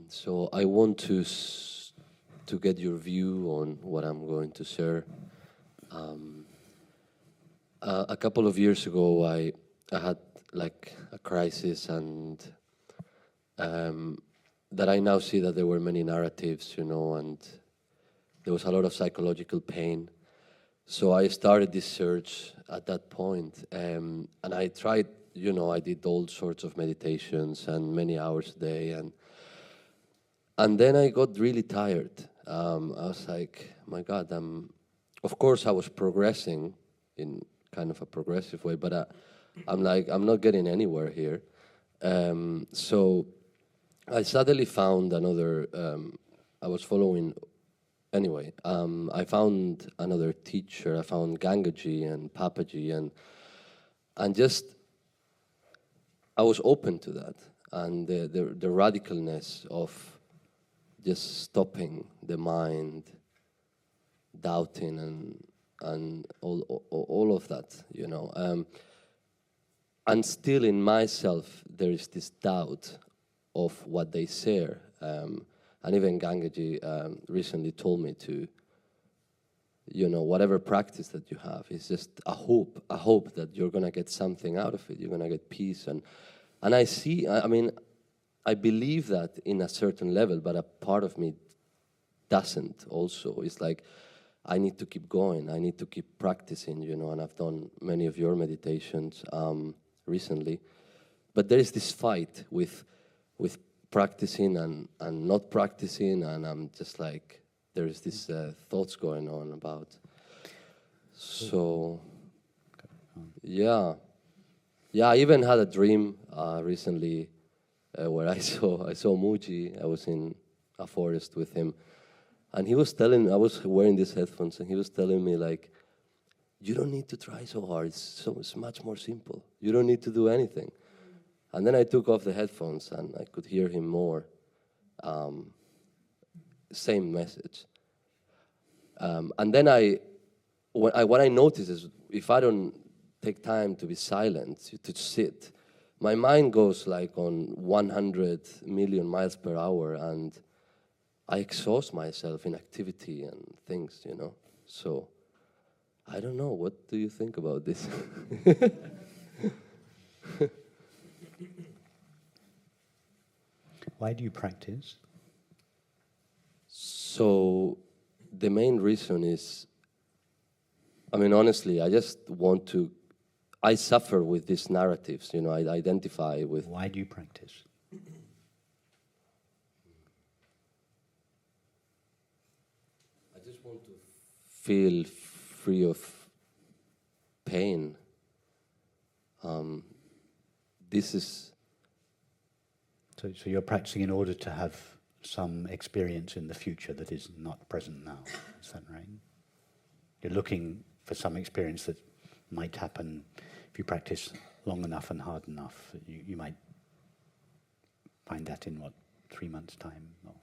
So I want to get your view on what I'm going to share. A couple of years ago, I had like a crisis, and that I now see that there were many narratives, and there was a lot of psychological pain. So I started this search at that point, and I tried, I did all sorts of meditations and many hours a day, and then I got really tired. I was like, my God, of course I was progressing in kind of a progressive way, but I'm like, I'm not getting anywhere here. So I suddenly found another, I was following, anyway, I found another teacher. I found Gangaji and Papaji, and just, I was open to that, and the radicalness of just stopping the mind, doubting, and all of that, and still in myself there is this doubt of what they share. And even Gangaji recently told me to, whatever practice that you have is just a hope that you're going to get something out of it. You're going to get peace. And I see, I believe that in a certain level, but a part of me doesn't also. It's like, I need to keep going. I need to keep practicing, and I've done many of your meditations recently. But there is this fight with practicing and not practicing, and I'm just like, there is this thoughts going on about. So, yeah, I even had a dream recently where I saw Muji. I was in a forest with him, and he was telling me, I was wearing these headphones, and he was telling me, like, you don't need to try so hard. It's much more simple. You don't need to do anything. And then I took off the headphones, and I could hear him more. Same message. And then what I noticed is, if I don't take time to be silent, to sit, my mind goes like on 100 million miles per hour, and I exhaust myself in activity and things, So, I don't know. What do you think about this? Why do you practice? So, the main reason is, honestly, I just want to, I suffer with these narratives, I identify with. Why do you practice? I just want to feel free of pain. This is... So you're practicing in order to have some experience in the future that is not present now. Is that right? You're looking for some experience that might happen if you practice long enough and hard enough. You might find that in, 3 months' time? Or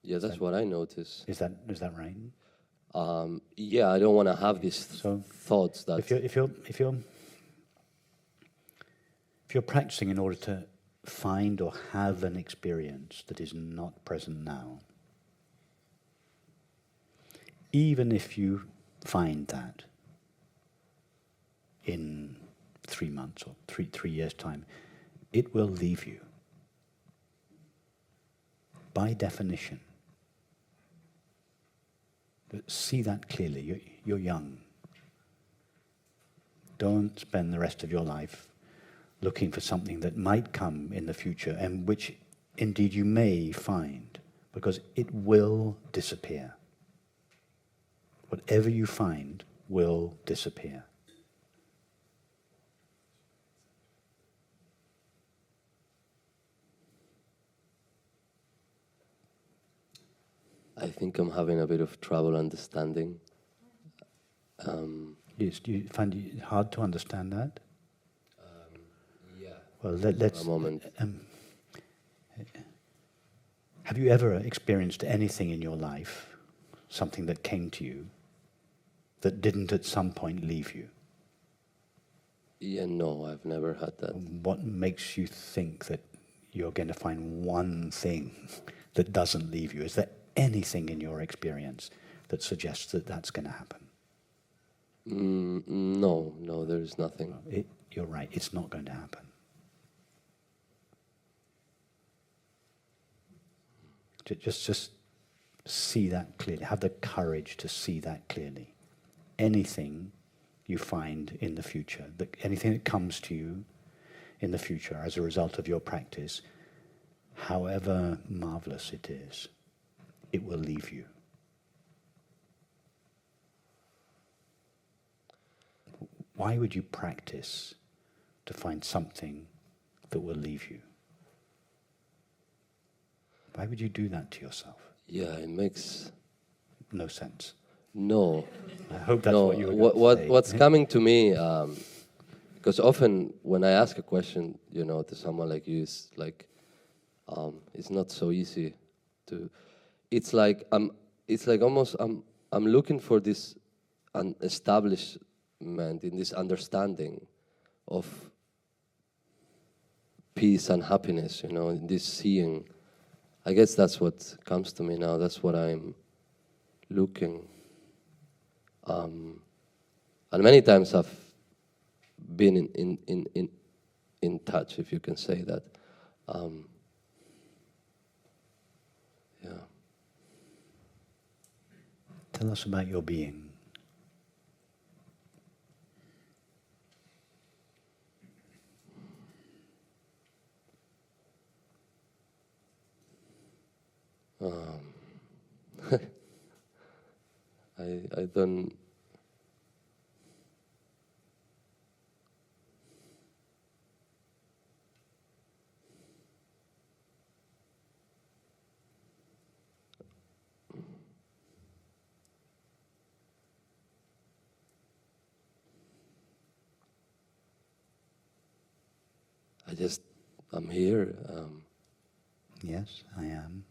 yeah, that's what I notice. Is that right? Yeah, I don't want to have these thoughts that... If you're practicing in order to find or have an experience that is not present now, even if you find that in 3 months or three years' time, it will leave you. By definition. But see that clearly. You're young. Don't spend the rest of your life looking for something that might come in the future, and which indeed you may find, because it will disappear. Whatever you find will disappear. I think I'm having a bit of trouble understanding. Yes, do you find it hard to understand that? Yeah. Well, let's... A moment. Have you ever experienced anything in your life, something that came to you, that didn't at some point leave you? Yeah, no, I've never had that. What makes you think that you're going to find one thing that doesn't leave you. Is there anything in your experience that suggests that that's going to happen? No, there is nothing. You're right, it's not going to happen. Just see that clearly. Have the courage to see that clearly. Anything you find in the future, anything that comes to you in the future as a result of your practice, however marvelous it is, it will leave you. Why would you practice to find something that will leave you? Why would you do that to yourself? Yeah, it makes no sense. No. I hope that's what you were going to say. What's coming to me, because often when I ask a question, to someone like you, it's like, it's not so easy to. It's like almost I'm looking for this establishment in this understanding of peace and happiness, in this seeing. I guess that's what comes to me now. That's what I'm looking. And many times I've been in touch, if you can say that. Yeah. Tell us about your being. I don't. I'm here. Yes, I am.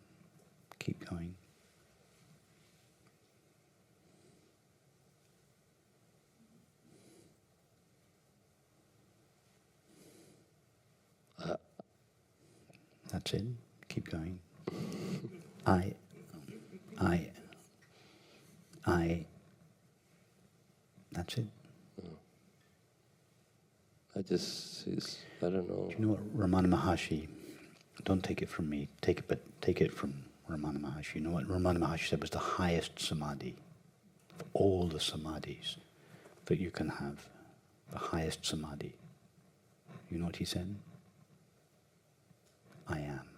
Keep going. That's it. Keep going. I. That's it. I don't know. Do you know what Ramana Maharshi? Don't take it from me. Take it from Ramana Maharshi. You know what Ramana Maharshi said was the highest samadhi of all the samadhis that you can have. The highest samadhi. You know what he said? I am.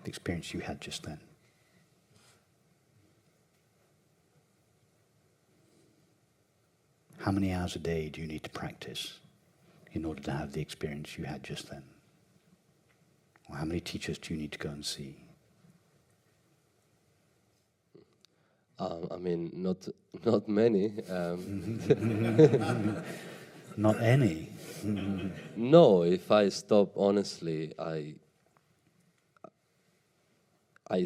The experience you had just then. How many hours a day do you need to practice in order to have the experience you had just then? Or how many teachers do you need to go and see? Not many. Not any. No, if I stop, honestly, I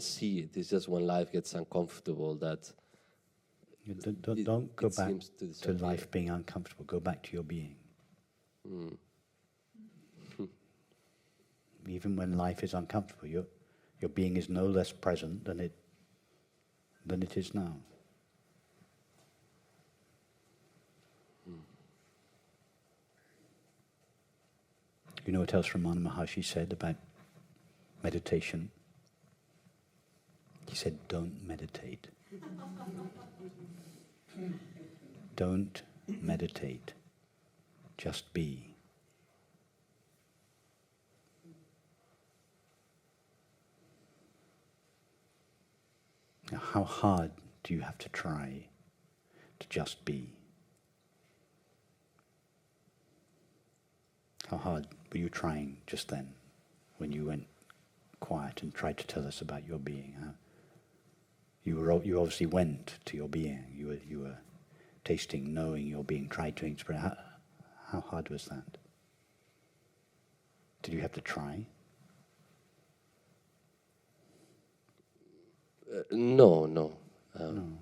see it. It's just when life gets uncomfortable that. Don't go back to life being uncomfortable. Go back to your being. Even when life is uncomfortable, your being is no less present than it is now. You know what else Ramana Maharshi said about meditation? He said, don't meditate. Don't meditate. Just be. Now, how hard do you have to try to just be? How hard were you trying just then when you went quiet and tried to tell us about your being? You obviously went to your being. You were tasting, knowing your being, tried to express. How hard was that? Did you have to try? No. No.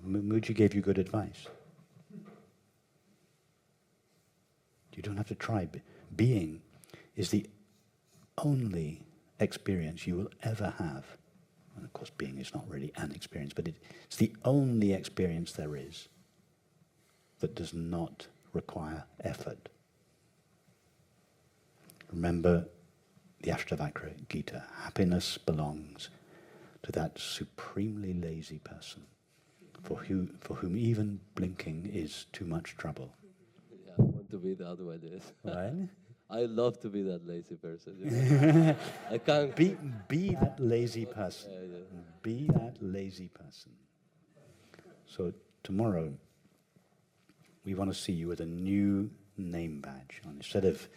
Mooji gave you good advice. You don't have to try. Being is the only experience you will ever have. And of course, being is not really an experience, but it's the only experience there is that does not require effort. Remember the Ashtavakra Gita. Happiness belongs to that supremely lazy person for whom even blinking is too much trouble. Yeah, I want to be the other way. This. Right? I love to be that lazy person. You know? I can't be that lazy person. yeah. Be that lazy person. So tomorrow, we want to see you with a new name badge. And instead of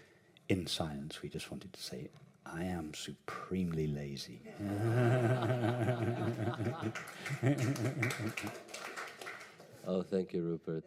in silence, we just wanted to say, I am supremely lazy. Oh, thank you, Rupert.